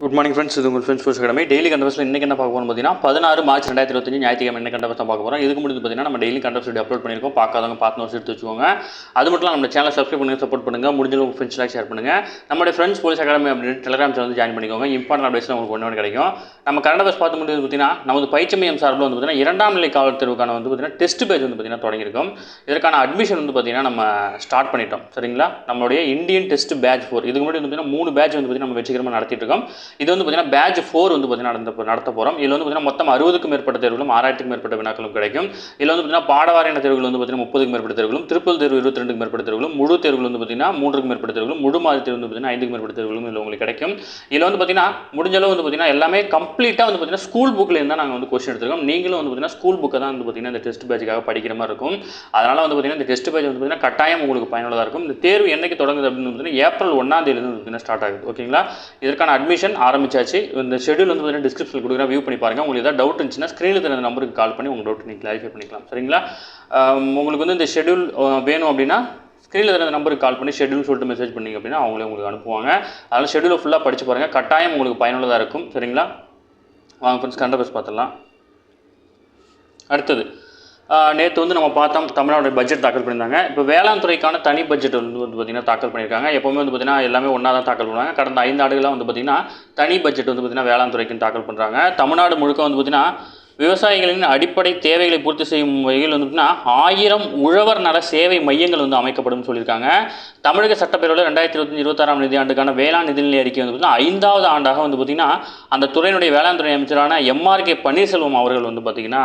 Good morning friends. இது உங்கள் friends sports academy. Daily கண்டவர்ஸில் இன்றைக்கி என்ன பார்க்க போகிறோம் பார்த்தீங்கன்னா 16 மார்ச் 2025 ஞாயிற்றுக்கிழமை என்ன கண்டவர்ஸ் தான் பார்க்க போகிறோம். இதுக்கு முடிஞ்சு பார்த்தீங்கன்னா நம்ம டெய்லி கண்டவர்ஸ் வீடியோ அப்லோட் பண்ணியிருக்கோம். பார்க்காதவங்க பார்த்து நோட்ஸ் எடுத்து வச்சுக்கோங்க. அது மட்டும் இல்லாமல் நம்ம சேனல் சப்ஸ்கிரைப் பண்ணுங்கள், சப்போர்ட் பண்ணுங்கள். முடிஞ்ச உங்கள் ஃப்ரெண்ட்ஸ்லாம் ஷேர் பண்ணுங்கள். நம்மளுடைய ஃப்ரெண்ட்ஸ் போலீஸ் அகாடமி அப்படின்னு டெலிகிராம் சேனல் வந்து ஜாயின் பண்ணிக்கோங்க. இம்பார்ட்டன்ட் அப்டேட்ஸ் உங்களுக்கு ஒன்று கிடைக்கும். நம்ம கண்டவர்ஸ் பார்த்து முடிஞ்சது பார்த்தீங்கன்னா நமது பயிற்சி மையம் சார்பில் வந்து பார்த்தீங்கன்னா 2ஆம் நிலை காவல் தேர்வுக்கான வந்து பார்த்தீங்கன்னா டெஸ்ட் பேஜ் வந்து பார்த்தீங்கன்னா தொடங்கியிருக்கோம். இதற்கான அட்மிஷன் வந்து பார்த்தீங்கன்னா நம்ம ஸ்டார்ட் பண்ணிட்டோம். சரிங்களா, நம்மளுடைய இந்தியன் டெஸ்ட் பேட்ச் 4 இதுக்கு முன்னாடி வந்து பார்த்தீங்கன்னா 3 பேட்ச் வந்து பார்த்தீங்கன்னா நம்ம வெற்றிகரமாக நடத்திட்டு இருக்கோம். இது வந்து பார்த்தீங்கன்னா பேட்ச் 4 வந்து பார்த்தீங்கன்னா நடத்த போகிறோம். இதில் வந்து பார்த்தீங்கன்னா மொத்தம் 60க்கும் மேற்பட்ட தேர்வுகளும் 6000க்கும் மேற்பட்ட வினாக்களும் கிடைக்கும். இதில் வந்து பார்த்தீங்கன்னா பாடவாரியான தேர்வுகள் வந்து பார்த்தீங்கன்னா 30க்கும் மேற்பட்ட தேர்வுகளும், திருப்பல் தேர்வு 22க்கும் மேற்பட்ட தேர்வுகளும், முழு தேர்வுகள் வந்து பார்த்தீங்கன்னா 3க்கும் மேற்பட்ட தேர்வுகளும், முழு மாதிரி தேர்வு வந்து பார்த்தீங்கன்னா 5க்கும் மேற்பட்ட தேர்வுகளும் இதில் உங்களுக்கு கிடைக்கும். இதில் வந்து பார்த்தீங்கன்னா முடிஞ்ச அளவு வந்து பார்த்தீங்கன்னா எல்லாமே கம்ப்ளீட்டாக வந்து பார்த்தீங்கன்னா ஸ்கூல் புக்கில் இருந்தால் நாங்கள் வந்து கொஸ்டின் எடுத்துருக்கோம். நீங்களும் வந்து பார்த்தீங்கன்னா ஸ்கூல் புக்கை தான் வந்து பார்த்தீங்கன்னா இந்த டெஸ்ட் பேட்சுக்காக படிக்கிற மாதிரி இருக்கும். அதனால் வந்து பார்த்தீங்கன்னா இந்த டெஸ்ட் பேட்ச் வந்து பார்த்தீங்கன்னா கட்டாயம் உங்களுக்கு பயனுள்ளதாக இருக்கும். இந்த தேர்வு என்னைக்கு தொடங்குது அப்படின்னு பார்த்தீங்கன்னா ஏப்ரல் 1ஆம் தேதியிலிருந்து பார்த்தீங்கன்னா ஸ்டார்ட் ஆகுது. ஓகேங்களா, இதற்கான அட்மிஷன் ஆரம்பிச்சாச்சு. இந்த ஷெடியூல் வந்து பார்த்தீங்கன்னா டிஸ்கிரிப்ஷனில் கொடுக்குறேன், வியூ பண்ணி பாருங்கள். உங்களுக்கு ஏதாவது டவுட் இருந்துச்சுன்னா ஸ்க்ரீனில் தெரிஞ்ச நம்பருக்கு கால் பண்ணி உங்கள் டவுட் நீங்கள் கிளாரிஃபை பண்ணிக்கலாம். சரிங்களா, உங்களுக்கு வந்து இந்த ஷெடியூல் வேணும் அப்படின்னா ஸ்க்ரீனில் தெரிஞ்ச நம்பருக்கு கால் பண்ணி ஷெடியூல் சொல்லிட்டு மெசேஜ் பண்ணிங்க அப்படின்னா அவங்களே உங்களுக்கு அனுப்புவாங்க. அதனால் ஷெடியூலை ஃபுல்லாக படித்து பாருங்கள், கட்டாயம் உங்களுக்கு பயனுள்ளதாக இருக்கும். சரிங்களா, வாங்க ஃப்ரெண்ட்ஸ் கரண்ட் அஃபேர்ஸ் பார்த்துடலாம். அடுத்தது நேற்று வந்து நம்ம பார்த்தோம் தமிழ்நாடு பட்ஜெட் தாக்கல் பண்ணியிருந்தாங்க. இப்போ வேளாண் துறைக்கான தனி பட்ஜெட் வந்து பார்த்திங்கன்னா தாக்கல் பண்ணியிருக்காங்க. எப்போவுமே வந்து பார்த்திங்கன்னா எல்லாமே ஒன்றா தான் தாக்கல் பண்ணுவாங்க. கடந்த 5 ஆண்டுகளாக வந்து பார்த்திங்கன்னா தனி பட்ஜெட் வந்து பார்த்திங்கன்னா வேளாண் துறைக்குன்னு தாக்கல் பண்ணுறாங்க. தமிழ்நாடு முழுக்க வந்து பார்த்திங்கன்னா விவசாயிகளின் அடிப்படை தேவைகளை பூர்த்தி செய்யும் வகையில் வந்து பார்த்திங்கன்னா 1000 உழவர் நல சேவை மையங்கள் வந்து அமைக்கப்படும் சொல்லியிருக்காங்க. தமிழக சட்டப்பேரவையில் 2025-26ஆம் நிதியாண்டுக்கான வேளாண் நிதிநிலை அறிக்கை வந்து பார்த்திங்கன்னா 5வது ஆண்டாக வந்து பார்த்திங்கன்னா அந்த துறையினுடைய வேளாண் துறை அமைச்சரான MRK பன்னீர்செல்வம் அவர்கள் வந்து பார்த்திங்கன்னா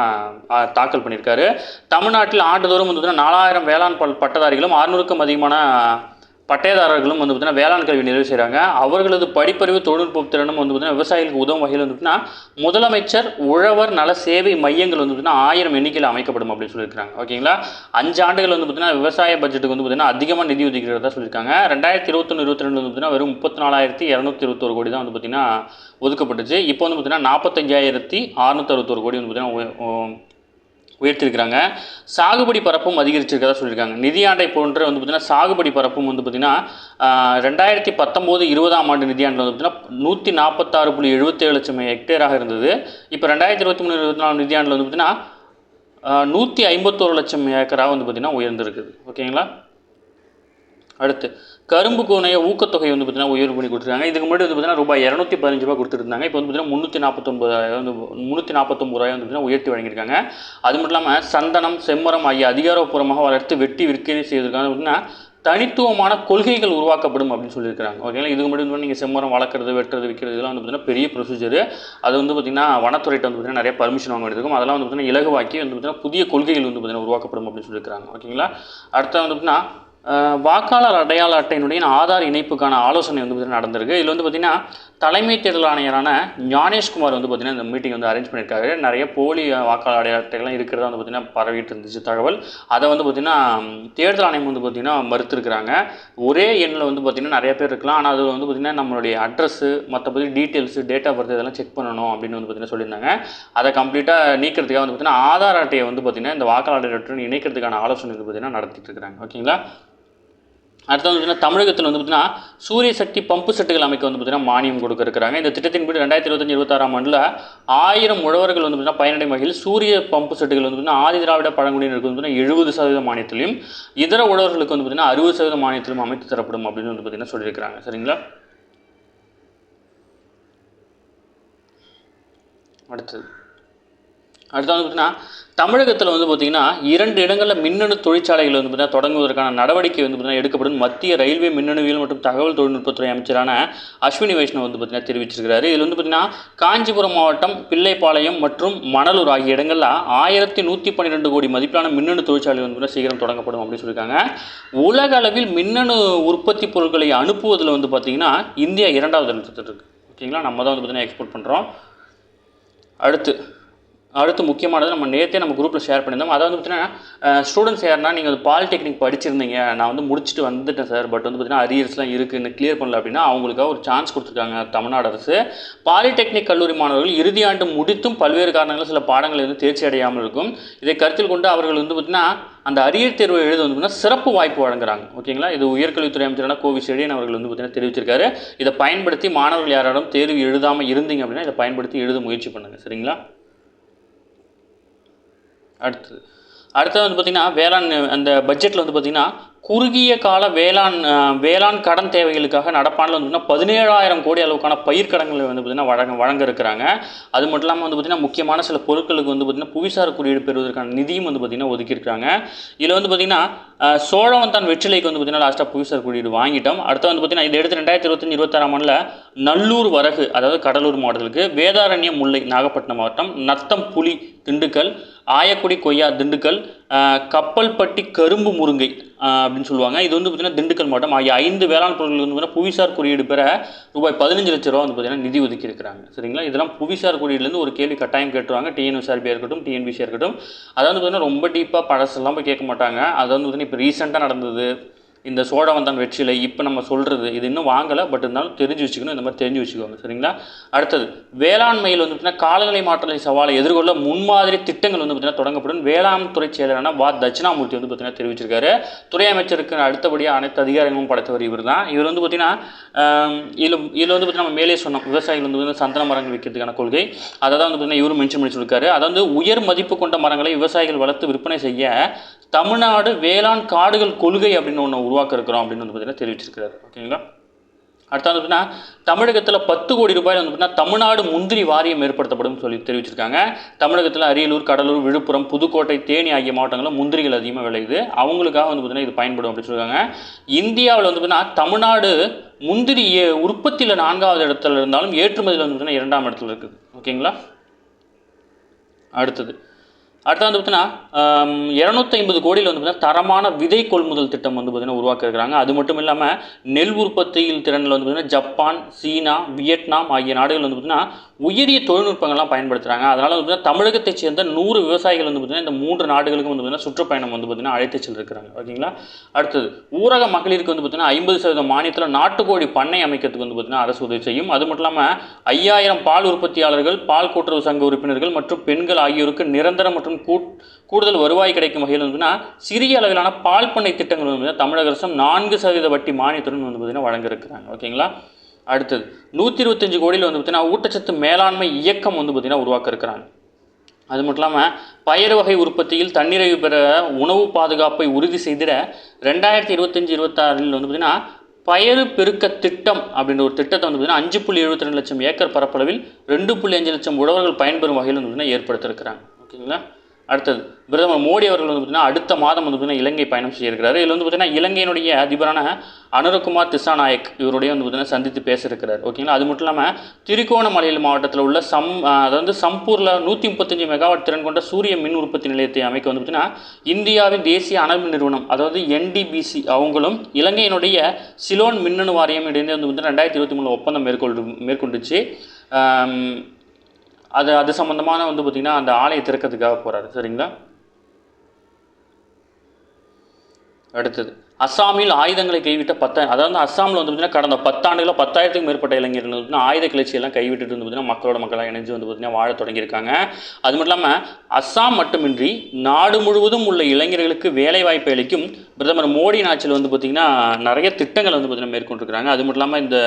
தாக்கல் பண்ணியிருக்காரு. தமிழ்நாட்டில் ஆண்டுதோறும் வந்து பார்த்திங்கன்னா 4000 வேளாண் பட்டதாரிகளும் 600க்கும் அதிகமான பட்டயதாரர்களும் வந்து பார்த்திங்கன்னா வேளாண் கல்வி நிறைவு செய்கிறாங்க. அவர்களது படிப்பறிவு தொழில்நுட்ப திறனும் வந்து பார்த்திங்கன்னா விவசாயிகளுக்கு உதவும் வகையில் வந்து பார்த்திங்கன்னா முதலமைச்சர் உழவர் நல சேவை மையங்கள் வந்து பார்த்திங்கன்னா 1000 எண்ணிக்கையில் அமைக்கப்படும் அப்படின்னு சொல்லியிருக்காங்க. ஓகேங்களா, 5 ஆண்டுகள் வந்து பார்த்திங்கன்னா விவசாய பட்ஜெட்டுக்கு வந்து பார்த்திங்கன்னா அதிகமாக நிதி ஒதுக்கிறதா சொல்லியிருக்காங்க. 2021-22 வந்து பார்த்திங்கன்னா வெறும் 34,221 கோடி தான் வந்து பார்த்திங்கன்னா ஒதுக்கப்பட்டுச்சு. இப்போ வந்து பார்த்திங்கன்னா 45,661 கோடி வந்து பார்த்திங்கன்னா உயர்த்திருக்கிறாங்க. சாகுபடி பரப்பும் அதிகரிச்சிருக்கதா சொல்லியிருக்காங்க. நிதியாண்டை போன்ற வந்து பார்த்திங்கன்னா சாகுபடி பரப்பும் வந்து பார்த்திங்கன்னா 2019-20ஆம் ஆண்டு நிதியாண்டில் வந்து பார்த்திங்கன்னா 146.77 லட்சம் ஹெக்டேராக இருந்தது. இப்போ 2023-24 நிதியாண்டில் வந்து பார்த்திங்கன்னா 151 லட்சம் ஏக்கராக வந்து பார்த்திங்கன்னா உயர்ந்திருக்குது. ஓகேங்களா, அடுத்து கரும்பு கோணைய ஊக்கத்தொகை வந்து பார்த்திங்கன்னா உயர்வு பண்ணி கொடுத்துருக்காங்க. இதுக்கு முன்னாடி வந்து பார்த்திங்கன்னா ரூபாய் 215 கொடுத்துருந்தாங்க. இப்போ வந்து பார்த்திங்கன்னா 349 ரூபாய் வந்து பார்த்திங்கன்னா உயர்த்தி வழங்கியிருக்காங்க. அது மட்டும் இல்லாமல் சந்தனம், செம்மரம் ஆகிய அதிகாரப்பூர்வமாக வளர்த்து வெட்டி விற்பனை செய்வதற்கான பார்த்திங்கன்னா தனித்துவமான கொள்கைகள் உருவாக்கப்படும் அப்படின்னு சொல்லியிருக்காங்க. ஓகேங்களா, இதுக்கு முன்னாடி வந்து நீங்கள் செம்மரம் வளர்க்குறது, வெட்டுறது, விற்கிறது இதெல்லாம் வந்து பார்த்திங்கன்னா பெரிய ப்ரொசீஜர். அது வந்து பார்த்திங்கன்னா வனத்துறையிட்ட வந்து பார்த்திங்கன்னா நிறைய பர்மிஷன் வாங்க வேண்டியிருக்கும். அதெல்லாம் வந்து பார்த்திங்கன்னா இலகுவாக்கி வந்து பார்த்திங்கன்னா புதிய கொள்கைகள் வந்து பார்த்திங்கன்னா உருவாக்கப்படும் அப்படின்னு சொல்லியிருக்காங்க. ஓகேங்களா, அடுத்த வந்து பார்த்திங்கன்னா வாக்காளர் அடையாள அட்டையினுடைய ஆதார் இணைப்புக்கான ஆலோசனை வந்து பார்த்திங்கன்னா நடந்திருக்கு. இதில் வந்து பார்த்திங்கன்னா தலைமை தேர்தல் ஆணையரான ஞானேஷ்குமார் வந்து பார்த்திங்கன்னா இந்த மீட்டிங் வந்து அரேஞ்ச் பண்ணியிருக்காரு. நிறைய போலி வாக்காளர் அடையாள அட்டைகள்லாம் இருக்கிறதா வந்து பார்த்திங்கன்னா பரவிட்டு இருந்துச்சு தகவல். அதை வந்து பார்த்திங்கன்னா தேர்தல் ஆணையம் வந்து பார்த்திங்கன்னா மறுத்துருக்குறாங்க. ஒரே எண்ணில் வந்து பார்த்திங்கன்னா நிறைய பேர் இருக்கலாம், ஆனால் அது வந்து பார்த்திங்கன்னா நம்மளுடைய அட்ரஸ்ஸு மற்றபடி டீட்டெயில்ஸு டேட் ஆஃப் பர்த் இதெல்லாம் செக் பண்ணணும் அப்படின்னு வந்து பார்த்திங்கன்னா சொல்லியிருந்தாங்க. அதை கம்ப்ளீட்டாக நீக்கிறதுக்காக வந்து பார்த்திங்கன்னா ஆதார் அட்டையை வந்து பார்த்திங்கன்னா இந்த வாக்காளர் அட்டையுடன் இணைக்கிறதுக்கான ஆலோசனை வந்து பார்த்திங்கன்னா நடத்திட்டு இருக்கிறாங்க. ஓகேங்களா, அடுத்து வந்து பார்த்திங்கன்னா தமிழகத்தில் வந்து பார்த்திங்கன்னா சூரிய சக்தி பம்பு செட்டுகள் அமைக்க வந்து பார்த்திங்கன்னா மானியம் கொடுக்க இருக்கிறாங்க. இந்த திட்டத்தின்படி 2025-26ஆம் ஆண்டில் 1000 உழவர்கள் வந்து பார்த்திங்கன்னா பயனடையும் வகையில் சூரிய பம்பு செட்டுகள் வந்து பார்த்திங்கன்னா ஆதி திராவிட பழங்குடியினருக்கு வந்து பார்த்திங்கன்னா 70% மானியத்திலையும் இதர உழவர்களுக்கு வந்து பார்த்திங்கன்னா 60% மானியத்திலும் அமைத்து தரப்படும் அப்படின்னு வந்து பார்த்திங்கன்னா சொல்லியிருக்கிறாங்க. சரிங்களா, அடுத்து வந்து பார்த்திங்கன்னா தமிழகத்தில் வந்து பார்த்திங்கன்னா 2 இடங்களில் மின்னணு தொழிற்சாலைகள் வந்து பார்த்திங்கன்னா தொடங்குவதற்கான நடவடிக்கை வந்து பார்த்திங்கன்னா எடுக்கப்படும் மத்திய ரயில்வே மின்னணுவியல் மற்றும் தகவல் தொழில்நுட்பத்துறை அமைச்சரான அஸ்வினி வைஷ்ணவ் வந்து பார்த்திங்கன்னா தெரிவிச்சிருக்கிறாரு. இதில் வந்து பார்த்திங்கன்னா காஞ்சிபுரம் மாவட்டம் பிள்ளைப்பாளையம் மற்றும் மணலூர் ஆகிய இடங்களில் 1112 கோடி மதிப்பிலான மின்னணு தொழிற்சாலை வந்து பார்த்திங்கன்னா சீக்கிரம் தொடங்கப்படும் அப்படின்னு சொல்லியிருக்காங்க. உலக அளவில் மின்னணு உற்பத்தி பொருட்களை அனுப்புவதில் வந்து பார்த்திங்கன்னா இந்தியா 2வது இடத்துல இருக்குது. ஓகேங்களா, நம்ம தான் வந்து பார்த்திங்கன்னா எக்ஸ்போர்ட் பண்ணுறோம். அடுத்து அடுத்து முக்கியமானது நம்ம நேற்றே நம்ம குரூப்பில் ஷேர் பண்ணியிருந்தோம். அதை வந்து பார்த்தீங்கன்னா ஸ்டூடெண்ட்ஸ் யாருன்னா நீங்கள் பாலிடெக்னிக் படிச்சிருந்தீங்க, நான் வந்து முடிச்சுட்டு வந்துட்டேன் சார், பட் வந்து பார்த்தீங்கன்னா அரியர்ஸ்லாம் இருக்குன்னு கிளியர் பண்ணல அப்படின்னா அவங்களுக்காக ஒரு சான்ஸ் கொடுத்துருக்காங்க தமிழ்நாடு அரசு. பாலிடெக்னிக் கல்லூரி மாணவர்கள் இறுதி ஆண்டு முடித்தும் பல்வேறு காரணங்கள் சில பாடங்கள் வந்து தேர்ச்சி அடையாமல் இருக்கும். இதை கருத்தில் கொண்டு அவர்கள் வந்து பார்த்தீங்கன்னா அந்த அரியர் தேர்வை எழுத வந்து பார்த்தீங்கன்னா சிறப்பு வாய்ப்பு வழங்குறாங்க. ஓகேங்களா, இது உயர்கல்வித்துறை அமைச்சரான கோவி செழியன் அவர்கள் வந்து பார்த்தீங்கன்னா தெரிவிச்சிருக்காரு. இதை பயன்படுத்தி மாணவர்கள் யாராலும் தேர்வு எழுதாமல் இருந்தீங்க அப்படின்னா இதை பயன்படுத்தி எழுத முயற்சி பண்ணுங்கள். சரிங்களா. அடுத்தது வந்து பார்த்திங்கன்னா வேளாண் அந்த பட்ஜெட்டில் வந்து பார்த்திங்கன்னா குறுகிய கால வேளாண் கடன் தேவைகளுக்காக நடப்பாண்டில் வந்து பார்த்திங்கன்னா 17,000 கோடி அளவுக்கான பயிர்க்கடன்களை வந்து பார்த்திங்கன்னா வழங்க இருக்கிறாங்க. அது மட்டும் இல்லாமல் வந்து பார்த்திங்கன்னா முக்கியமான சில பொருட்களுக்கு வந்து பார்த்திங்கன்னா புவிசார் குறியீடு பெறுவதற்கான நிதியும் வந்து பார்த்திங்கன்னா ஒதுக்கியிருக்காங்க. இதில் வந்து பார்த்திங்கன்னா சோழவந்தான் வெற்றிலைக்கு வந்து பார்த்திங்கன்னா லாஸ்ட்டாக புவிசார் குறியீடு வாங்கிட்டோம். அடுத்து வந்து பார்த்திங்கன்னா இதை எடுத்து 2025-26 ஆண்டில் நல்லூர் வரகு அதாவது கடலூர் மாவட்டத்துக்கு, வேதாரண்யம் முல்லை நாகப்பட்டினம் மாவட்டம், நத்தம் புலி திண்டுக்கல், ஆயக்குடி கொய்யா திண்டுக்கல், கப்பல்பட்டி கரும்பு முருங்கை அப்படின்னு சொல்லுவாங்க, இது வந்து பார்த்திங்கன்னா திண்டுக்கல் மாவட்டம் ஆகிய 5 வேளாண் பொருட்கள் வந்து பார்த்திங்கன்னா புவிசார் குறியீடு பெற ரூபாய் 15 லட்சம் ரூபா வந்து பார்த்திங்கன்னா நிதி ஒதுக்கி இருக்கிறாங்க. சரிங்களா. இதெல்லாம் புவிசார் குறியீடுலேருந்து ஒரு கேள்வி கட்டாயம் கேட்டுருவாங்க, டிஎன்எஸ்ஆர்பியாக இருக்கட்டும் டிஎன்பிசியாக இருக்கட்டும். அதாவது பார்த்திங்கன்னா ரொம்ப டீப்பாக பழசெல்லாம் போய் கேட்க மாட்டாங்க. அது வந்து பார்த்திங்கன்னா இப்போ ரீசெண்டாக நடந்தது இந்த சோழவந்தான் வெற்றிலை இப்போ நம்ம சொல்கிறது இது இன்னும் வாங்கலை, பட் இருந்தாலும் தெரிஞ்சு வச்சுக்கணும், இந்த மாதிரி தெரிஞ்சு வச்சுக்கோங்க. சரிங்களா. அடுத்தது வேளாண்மையில் வந்து பார்த்திங்கன்னா காலநிலை மாற்றத்தை சவாலை எதிர்கொள்ள முன்மாதிரி திட்டங்கள் வந்து பார்த்திங்கன்னா தொடங்கப்படும் வேளாண் துறை செயலரான தட்சிணாமூர்த்தி வந்து பார்த்திங்கன்னா தெரிவிச்சிருக்காரு. துறை அமைச்சருக்கு அடுத்தபடியாக அனைத்து அதிகாரங்களும் படைத்தவர் இவர் தான். இவர் வந்து பார்த்திங்கன்னா இதில் வந்து பார்த்திங்கன்னா நம்ம மேலே சொன்னோம் விவசாயிகள் வந்து பார்த்திங்கன்னா சந்தன மரங்கள் வைக்கிறதுக்கான கொள்கை, அதை தான் வந்து பார்த்திங்கன்னா இவரும் மென்ஷன் பண்ணி சொல்லியிருக்காரு. அதாவது உயர் மதிப்பு கொண்ட மரங்களை விவசாயிகள் வளர்த்து விற்பனை செய்ய தமிழ்நாடு வேளாண் காடுகள் கொள்கை அப்படின்னு ஒன்று உருவாக்க இருக்கிறோம் அப்படின்னு வந்து பார்த்தீங்கன்னா தெரிவிச்சிருக்கிறாரு. ஓகேங்களா. அடுத்து வந்து பார்த்தீங்கன்னா தமிழகத்தில் 10 கோடி ரூபாயில் வந்து பார்த்தீங்கன்னா தமிழ்நாடு முந்திரி வாரியம் ஏற்படுத்தப்படும் சொல்லி தெரிவிச்சிருக்காங்க. தமிழகத்தில் அரியலூர், கடலூர், விழுப்புரம், புதுக்கோட்டை, தேனி ஆகிய மாவட்டங்களில் முந்திரிகள் அதிகமாக விளையுது, அவங்களுக்காக வந்து பார்த்தீங்கன்னா இது பயன்படும் அப்படின்னு சொல்லியிருக்காங்க. இந்தியாவில் வந்து பார்த்தீங்கன்னா தமிழ்நாடு முந்திரி உற்பத்தியில் 4வது இடத்துல இருந்தாலும் ஏற்றுமதியில் வந்து பார்த்தீங்கன்னா 2ஆம் இடத்துல இருக்குது. ஓகேங்களா. அடுத்து வந்து பார்த்தீங்கன்னா 250 கோடியில் வந்து பார்த்தீங்கன்னா தரமான விதை கொள்முதல் திட்டம் வந்து பார்த்தீங்கன்னா உருவாக்க இருக்கிறாங்க. அது மட்டும் இல்லாமல் நெல் உற்பத்தியில் திறனில் வந்து பார்த்தீங்கன்னா ஜப்பான், சீனா, வியட்நாம் ஆகிய நாடுகள் வந்து பார்த்தீங்கன்னா உயரிய தொழில்நுட்பங்கள்லாம் பயன்படுத்துகிறாங்க. அதனால் வந்து பார்த்தீங்கன்னா தமிழகத்தைச் சேர்ந்த 100 விவசாயிகள் வந்து பார்த்தீங்கன்னா இந்த 3 நாடுகளுக்கும் வந்து பார்த்தீங்கன்னா சுற்றுப்பயணம் வந்து பார்த்தீங்கன்னா அழைத்து செல்லிருக்கிறாங்க. ஓகேங்களா. அடுத்தது ஊரக மகளிருக்கு வந்து பார்த்தீங்கன்னா 50% மானியத்தில் நாட்டுக்கோழி பண்ணை அமைக்கிறதுக்கு வந்து பார்த்தீங்கன்னா அரசு உதவி செய்யும். அது மட்டும் இல்லாமல் 5000 பால் உற்பத்தியாளர்கள், பால் கூட்டுறவு சங்க உறுப்பினர்கள் மற்றும் பெண்கள் ஆகியோருக்கு நிரந்தர மற்றும் கூடுதல் வருவாய் கிடைக்கும் வகையில் வந்துன்னா சிறிய அளவிலான பால் பண்ணை திட்டங்கள் வந்து தமிழக அரசும் 4% வட்டி மானியத்துடன் வந்து பார்த்தீங்கன்னா வழங்க இருக்கிறாங்க. ஓகேங்களா. அடுத்தது 125 கோடியில் வந்து பார்த்தீங்கன்னா ஊட்டச்சத்து மேலாண்மை இயக்கம் வந்து பார்த்தீங்கன்னா உருவாக்க இருக்கிறாங்க. அது மட்டும் இல்லாமல் பயிர் வகை உற்பத்தியில் தன்னிறைவு பெற உணவு பாதுகாப்பை உறுதி செய்திட 2025-26 வந்து பார்த்தீங்கன்னா பயறு பெருக்க திட்டம் அப்படின்ற ஒரு திட்டத்தை வந்து பார்த்தீங்கன்னா 5.72 லட்சம் ஏக்கர் பரப்பளவில் 2.5 லட்சம் உழவர்கள் பயன்பெறும் வகையில் வந்து பார்த்தீங்கன்னா ஏற்படுத்தியிருக்கிறாங்க. ஓகேங்களா. அடுத்தது பிரதமர் மோடி அவர்கள் வந்து பார்த்திங்கன்னா அடுத்த மாதம் வந்து பார்த்திங்கன்னா இலங்கை பயணம் செய்ய இருக்கிறாரு. இதில் வந்து பார்த்திங்கன்னா இலங்கையினுடைய அதிபரான அனுரகுமார் திசாநாயக் இவருடைய வந்து பார்த்திங்கன்னா சந்தித்து பேச இருக்கிறார். ஓகேங்களா. அது மட்டும் இல்லாமல் திருகோணமலை மாவட்டத்தில் உள்ள அதாவது சம்பூரில் 135 மெகாவாட் திறன் கொண்ட சூரிய மின் உற்பத்தி நிலையத்தை அமைக்க வந்து பார்த்திங்கன்னா இந்தியாவின் தேசிய அனல் மின் நிறுவனம் அதாவது NDBC அவங்களும் இலங்கையினுடைய சிலோன் மின்னணு வாரியம் இடையே வந்து பார்த்திங்கன்னா 2023 ஒப்பந்தம் மேற்கொண்டுச்சு. அது சம்மந்தமான வந்து பார்த்திங்கன்னா அந்த ஆலையை திறக்கிறதுக்காக போகிறாரு. சரிங்களா. அடுத்தது அஸ்ஸாமில் ஆயுதங்களை கைவிட்ட அதாவது அஸ்ஸாமில் வந்து பார்த்திங்கன்னா கடந்த 10 ஆண்டுகளில் 10,000க்கும் மேற்பட்ட இளைஞர்கள் வந்து பார்த்திங்கன்னா ஆயுத கிளர்ச்சியெல்லாம் கைவிட்டுட்டு வந்து பார்த்திங்கன்னா மக்களாக இணைஞ்சு வந்து பார்த்திங்கன்னா வாழ தொடங்கியிருக்காங்க. அது மட்டும் இல்லாமல் அஸ்ஸாம் மட்டுமின்றி நாடு முழுவதும் உள்ள இளைஞர்களுக்கு வேலைவாய்ப்பை அளிக்கும் பிரதமர் மோடி ஆட்சியில் வந்து பார்த்திங்கன்னா நிறைய திட்டங்கள் வந்து பார்த்திங்கன்னா மேற்கொண்டிருக்கிறாங்க. அது மட்டும் இல்லாமல் இந்த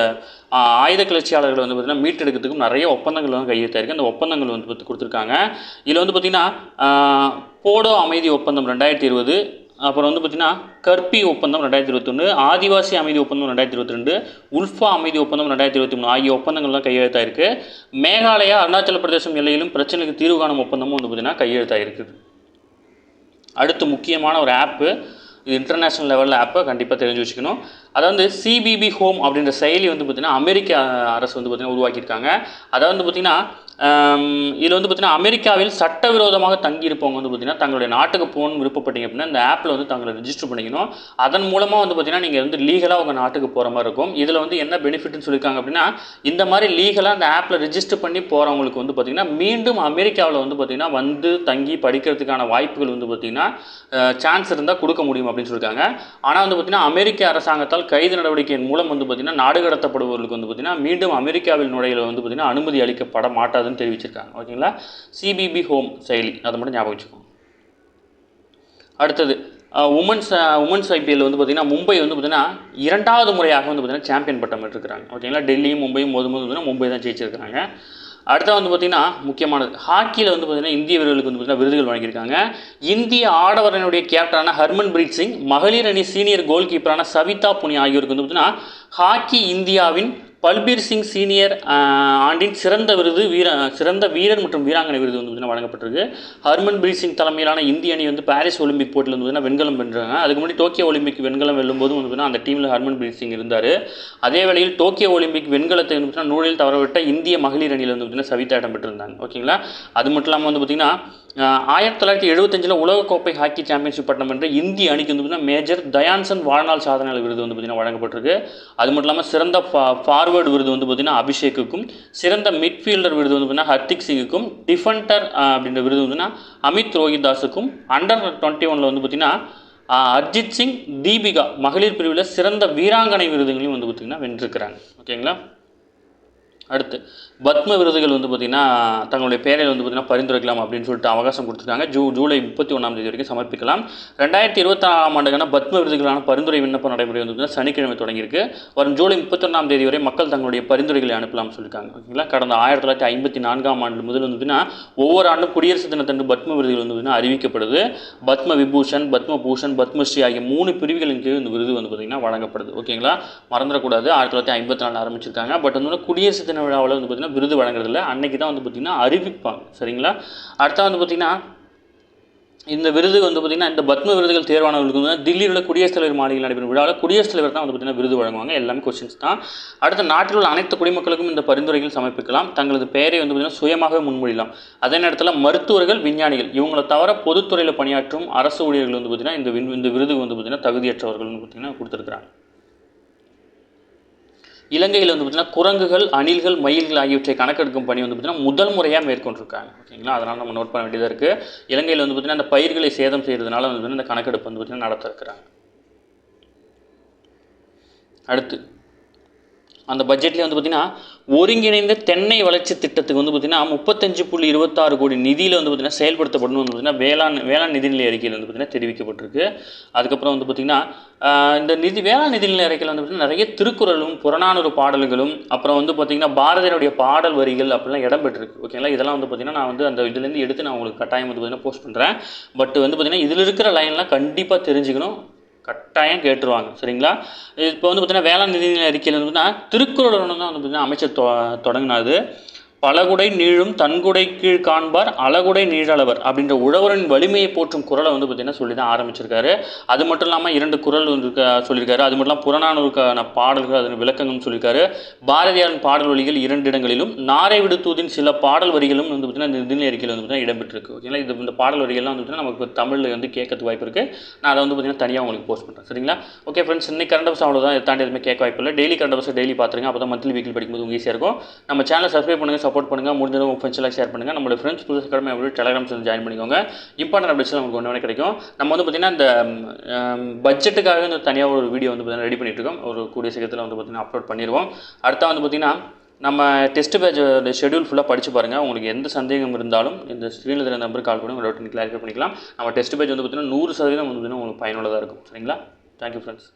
ஆயுத கிளர்ச்சியாளர்களை வந்து பார்த்திங்கன்னா மீட்டெடுக்கிறதுக்கும் நிறைய ஒப்பந்தங்கள் வந்து கையெழுத்தாயிருக்கு. அந்த ஒப்பந்தங்கள் வந்து கொடுத்துருக்காங்க. இதில் வந்து பார்த்திங்கன்னா போடோ அமைதி ஒப்பந்தம் 2020, அப்புறம் வந்து பார்த்திங்கன்னா கர்பி ஒப்பந்தம் 2021, ஆதிவாசி அமைதி ஒப்பந்தம் 2022, உல்ஃபா அமைதி ஒப்பந்தம் 2023 ஆகிய ஒப்பந்தங்கள்லாம் கையெழுத்தாயிருக்கு. மேகாலயா, அருணாச்சல பிரதேசம் எல்லையிலும் பிரச்சனைக்கு தீர்வு காணும் ஒப்பந்தமும் வந்து பார்த்திங்கன்னா கையெழுத்தாயிருக்குது. அடுத்து முக்கியமான ஒரு ஆப்பு, இது இன்டர்நேஷ்னல் லெவலில் ஆப்பை கண்டிப்பாக தெரிஞ்சு வச்சுக்கணும். அதாவது CBB ஹோம் அப்படின்ற செயலி வந்து பார்த்திங்கன்னா அமெரிக்க அரசு வந்து பார்த்திங்கன்னா உருவாக்கியிருக்காங்க. அதாவது வந்து பார்த்திங்கன்னா இதில் வந்து பார்த்திங்கன்னா அமெரிக்காவில் சட்டவிரோதமாக தங்கியிருப்பவங்க வந்து பார்த்திங்கன்னா தங்களுடைய நாட்டுக்கு போகணும்னு விருப்பப்பட்டீங்க அப்படின்னா இந்த ஆப்பில் வந்து தங்களை ரிஜிஸ்டர் பண்ணிக்கணும். அதன் மூலமாக வந்து பார்த்திங்கன்னா நீங்கள் வந்து லீகலாக உங்கள் நாட்டுக்கு போகிற மாதிரி இருக்கும். இதில் வந்து என்ன பெனிஃபிட்னு சொல்லியிருக்காங்க அப்படின்னா இந்த மாதிரி லீகலாக அந்த ஆப்பில் ரிஜிஸ்டர் பண்ணி போகிறவங்களுக்கு வந்து பார்த்திங்கன்னா மீண்டும் அமெரிக்காவில் வந்து பார்த்திங்கன்னா வந்து தங்கி படிக்கிறதுக்கான வாய்ப்புகள் வந்து பார்த்திங்கன்னா சான்ஸ் இருந்தால் கொடுக்க முடியும் அப்படின்னு சொல்லியிருக்காங்க. ஆனால் வந்து பார்த்திங்கன்னா அமெரிக்க அரசாங்கத்தால் கைது நடவடிக்கையின் மூலம் வந்து பார்த்திங்கன்னா நாடு கடத்தப்படுபவர்களுக்கு வந்து பார்த்திங்கன்னா மீண்டும் அமெரிக்காவில் நுழையில வந்து பார்த்திங்கன்னா அனுமதி அளிக்கப்பட மாட்டாதுன்னு தெரிவிச்சிருக்காங்க. ஓகேங்களா, சிபிபி ஹோம் செயலி அதை மட்டும் ஞாபகம் வச்சுக்கோங்க. அடுத்தது உமன்ஸ் ஐபிஎல் வந்து பார்த்திங்கன்னா மும்பை வந்து பார்த்திங்கன்னா 2வது முறையாக வந்து பார்த்திங்கன்னா சாம்பியன் பட்டம் பெற்றிருக்கிறாங்க. ஓகேங்களா, டெல்லியும் மும்பையும் மோதும்போது மும்பை தான் ஜெயிச்சிருக்காங்க. அடுத்த வந்து பார்த்திங்கன்னா முக்கியமானது ஹாக்கியில் வந்து பார்த்திங்கன்னா இந்திய வீரர்களுக்கு வந்து பார்த்திங்கன்னா விருதுகள் வழங்கியிருக்காங்க. இந்திய ஆடவர் அணியுடைய கேப்டனான ஹர்மன்பிரீத் சிங், மகளிர் அணி சீனியர் கோல் கீப்பரான சவிதா புனியா ஆகியோருக்கு வந்து பார்த்திங்கன்னா ஹாக்கி இந்தியாவின் பல்பீர் சிங் சீனியர் ஆண்டின் சிறந்த வீரர் மற்றும் வீராங்கனை விருது வந்து பார்த்திங்கன்னா வழங்கப்பட்டிருக்கு. ஹர்மன்பிரீத் சிங் தலைமையிலான இந்திய அணி வந்து பாரிஸ் ஒலிம்பிக் போட்டியில் வந்து பார்த்திங்கன்னா வெண்கலம் வென்றாங்க. அதுக்கு முன்னாடி டோக்கியோ ஒலிம்பிக் வெண்கலம் வெல்லும்போது வந்து பார்த்திங்கன்னா அந்த டீமில் ஹர்மன்பிரீத் சிங் இருந்தார். அதே வேளையில் டோக்கியோ ஒலிம்பிக் வெண்கலத்தை வந்து பார்த்திங்கன்னா நூலில் தவறவிட்ட இந்திய மகளிர் அணியில் வந்து பார்த்திங்கன்னா சவிதா இடம் பெற்றிருந்தாங்க. ஓகேங்களா, அது மட்டும் இல்லாமல் வந்து பார்த்திங்கன்னா 1975 உலகக்கோப்பை ஹாக்கி சாம்பியன்ஷிப் பட்டம் என்ற இந்திய அணிக்கு வந்து பார்த்திங்கன்னா மேஜர் தயான்சந்த் வாழ்நாள் சாதனையாளர் விருது வந்து பார்த்திங்கன்னா வழங்கப்பட்டிருக்கு. அது மட்டும் இல்லாமல் சிறந்த ஃபார்வர்டு விருது வந்து பார்த்திங்கன்னா அபிஷேக்குக்கும், சிறந்த மிட்ஃபீல்டர் விருது வந்து பார்த்திங்கன்னா ஹர்திக் சிங்குக்கும், டிஃபெண்டர் அப்படின்ற விருது வந்து அமித் ரோஹிதாஸுக்கும், அண்டர் 21 வந்து பார்த்திங்கன்னா அர்ஜித் சிங், தீபிகா மகளிர் பிரிவில் சிறந்த வீராங்கனை விருதுகளையும் வந்து பார்த்திங்கன்னா வென்றிருக்கிறாங்க. ஓகேங்களா, அடுத்து பத்ம விருதுகள் வந்து பார்த்திங்கன்னா தங்களுடைய பேரில் வந்து பார்த்திங்கன்னா பரிந்துரைக்கலாம் அப்படின்னு சொல்லிட்டு அவகாசம் கொடுத்துருக்காங்க. ஜூலை 31 வரைக்கும் சமர்ப்பிக்கலாம். 2024 ஆண்டுக்கான பத்ம விருதுகளான பரிந்துரை விண்ணப்ப நடைமுறை வந்து பார்த்திங்கன்னா சனிக்கிழமை தொடங்கியிருக்கு. வரும் ஜூலை 31 வரை மக்கள் தங்களுடைய பரிந்துரைகளை அனுப்பலாம்னு சொல்லியிருக்காங்க. ஓகேங்களா, கடந்த 1954 ஆண்டு முதல் வந்து பார்த்திங்கன்னா ஒவ்வொரு ஆண்டும் குடியரசு தினத்தன்று பத்ம விருதுகள் வந்து பார்த்திங்கன்னா அறிவிக்கப்படுது. பத்ம விபூஷன், பத்ம பூஷன், பத்மஸ்ரீ ஆகிய 3 பிரிவுகளின் கீழ் இந்த விருது வந்து பார்த்திங்கன்னா வழங்கப்படுது. ஓகேங்களா, மறந்துடக்கூடாது. 1954 ஆரம்பிச்சிருக்காங்க. பட் வந்து குடியரசு தின விழாவில் வந்து பார்த்திங்கன்னா விருது வழங்குறதில்ல, அன்னைக்கு தான் வந்து பார்த்திங்கன்னா அறிவிப்பாங்க. சரிங்களா, அடுத்த வந்து பார்த்திங்கன்னா இந்த விருது வந்து பார்த்திங்கன்னா இந்த பத்ம விருதுகள் தேர்வானவர்களுக்கு வந்து தில்லியில் உள்ள குடியரசுத் தலைவர் மாளிகையில் நடைபெறும் விழாவில் குடியரசுத் தலைவர் தான் வந்து பார்த்திங்கன்னா விருது வழங்குவாங்க. எல்லாமே கொஸ்டின்ஸ் தான். அடுத்த நாட்டில் உள்ள அனைத்து குடிமக்களுக்கும் இந்த பரிந்துரைகள் சமர்ப்பிக்கலாம். தங்களது பெயரை வந்து பார்த்திங்கன்னா சுயமாக முன்மொழியலாம். அதே நேரத்தில் மருத்துவர்கள், விஞ்ஞானிகள் இவங்களை தவிர பொதுத்துறையில் பணியாற்றும் அரசு ஊழியர்கள் வந்து பார்த்திங்கன்னா இந்த விருது வந்து பார்த்திங்கன்னா தகுதியற்றவர்கள் வந்து பார்த்திங்கன்னா கொடுத்துருக்குறாங்க. இலங்கையில் வந்து பார்த்திங்கன்னா குரங்குகள், அணில்கள், மயில்கள் ஆகியவற்றை கணக்கெடுக்கும் பணி வந்து பார்த்திங்கன்னா முதல் முறையாக மேற்கொண்டிருக்காங்க. ஓகேங்களா, அதனால் நம்ம நோட் பண்ண வேண்டியதாக இருக்குது. இலங்கையில் வந்து பார்த்திங்கன்னா அந்த பயிர்களை சேதம் செய்கிறதுனால வந்து பார்த்திங்கன்னா இந்த கணக்கெடுப்பு வந்து பார்த்திங்கன்னா நடத்த இருக்கிறாங்க. அடுத்து அந்த பட்ஜெட்லேயே வந்து பார்த்திங்கன்னா ஒருங்கிணைந்த தென்னை வளர்ச்சி திட்டத்துக்கு வந்து பார்த்திங்கன்னா 35.26 கோடி நிதியில் வந்து பார்த்திங்கன்னா செயல்படுத்தப்படணும் வந்து பார்த்திங்கன்னா வேளாண் நிதிநிலை அறிக்கையில் வந்து பார்த்திங்கன்னா தெரிவிக்கப்பட்டிருக்கு. அதுக்கப்புறம் வந்து பார்த்திங்கன்னா இந்த வேளாண் நிதிநிலை அறிக்கையில் வந்து பார்த்திங்கன்னா நிறைய திருக்குறளும் புறநானூறு பாடல்களும் அப்புறம் வந்து பார்த்திங்கன்னா பாரதியினுடைய பாடல் வரிகள் அப்படிலாம் இடம்பெற்றிருக்கு. ஓகேங்களா, இதெல்லாம் வந்து பார்த்திங்கன்னா நான் வந்து அந்த இதுலேருந்து எடுத்து நான் உங்களுக்கு கட்டாயம் வந்து பார்த்திங்கன்னா போஸ்ட் பண்ணுறேன். பட் வந்து பார்த்திங்கன்னா இதில் இருக்கிற லைன்லாம் கண்டிப்பாக தெரிஞ்சுக்கணும், கட்டாயம் கேட்டுருவாங்க. சரிங்களா, இப்போ வந்து பார்த்திங்கன்னா வேளாண் நிதிநிலை அறிக்கையில் வந்து பார்த்திங்கன்னா திருக்குறளுடன் தான் வந்து பார்த்திங்கன்னா அமைச்சர் தொடங்கினாது. பலகுடை நீழும் தன்குடை கீழ் காண்பார் அழகுடை நீழளவர் அப்படின்ற உழவரின் வலிமையை போற்றும் குறளை வந்து பார்த்திங்கன்னா சொல்லி தான் ஆரம்பிச்சிருக்காரு. அது மட்டும் இல்லாமல் 2 குறள் வந்து சொல்லியிருக்காரு. அது மட்டும் இல்லாமல் புறநானூறுக்கான பாடல்கள் அதன் விளக்கங்களும் சொல்லியிருக்காரு. பாரதியாரின் பாடல் வரிகள் 2 இடங்களிலும் நாரை விடுத்தூதின் சில பாடல் வரிகளும் வந்து பார்த்திங்கன்னா இந்த நிதிநிலை அறிக்கையில் வந்து பார்த்திங்கன்னா இடம்பெற்றிருக்கு. ஓகேங்களா, இந்த பாடல் வரிகள்லாம் வந்து பார்த்திங்கன்னா நமக்கு தமிழில் வந்து கேட்கறதுக்கு வாய்ப்பு இருக்குது. நான் அதை வந்து பார்த்திங்கன்னா தனியாக உங்களுக்கு போஸ்ட் பண்ணுறேன். சரிங்களா, ஓகே ஃப்ரெண்ட்ஸ், இன்னைக்கு கரண்ட் அஃபேர்ஸ் அவ்வளோதான். இதை தாண்டி எதுவுமே கேட்க வாய்ப்பு இல்லை. டெய்லி கரண்ட் அஃபேர்ஸ் டெய்லி பார்த்துருங்க. அப்போ தான் மந்த்லி வீக்கில் படிக்கும்போது உங்களுக்கு ஈஸியாக இருக்கும். நம்ம சேனலை சப்ஸ்கிரைப் பண்ணுங்கள், சப்போர்ட் பண்ணுங்கள், முடிஞ்சது உங்கள் ஃப்ரெண்ட்ஸ்லாம் ஷேர் பண்ணுங்கள். நம்மளோட ஃப்ரெண்ட்ஸ் புதுசு கடமை எப்படி டெலிகிராம் சேனல் ஜாயின் பண்ணிக்கோங்க. இம்பார்ட்டன்ட் அப்டேட்ஸ் நமக்கு ஒன்று கிடைக்கும். நம்ம வந்து பார்த்திங்கன்னா இந்த பட்ஜெட்டுக்காக இந்த தனியாக ஒரு வீடியோ வந்து பார்த்திங்கன்னா ரெடி பண்ணிட்டு இருக்கோம். ஒரு கூடிய சீக்கிரத்தில் வந்து பார்த்திங்கன்னா அப்லோட் பண்ணிடுவோம். அடுத்த வந்து பார்த்திங்கன்னா நம்ம டெஸ்ட் பேட்ச் ஷெடியூல் ஃபுல்லாக படித்து பாருங்கள். உங்களுக்கு எந்த சந்தேகம் இருந்தாலும் இந்த ஸ்க்ரீனில் இருக்கிற நம்பருக்கு கால் பண்ணி உங்களோட டவுட் கிளாரிஃபை பண்ணிக்கலாம். நம்ம டெஸ்ட் பேட்ச் வந்து பார்த்திங்கன்னா 100% வந்து பார்த்திங்கன்னா உங்களுக்கு பயனுள்ளதாக இருக்கும். சரிங்களா, தேங்க்யூ ஃப்ரெண்ட்ஸ்.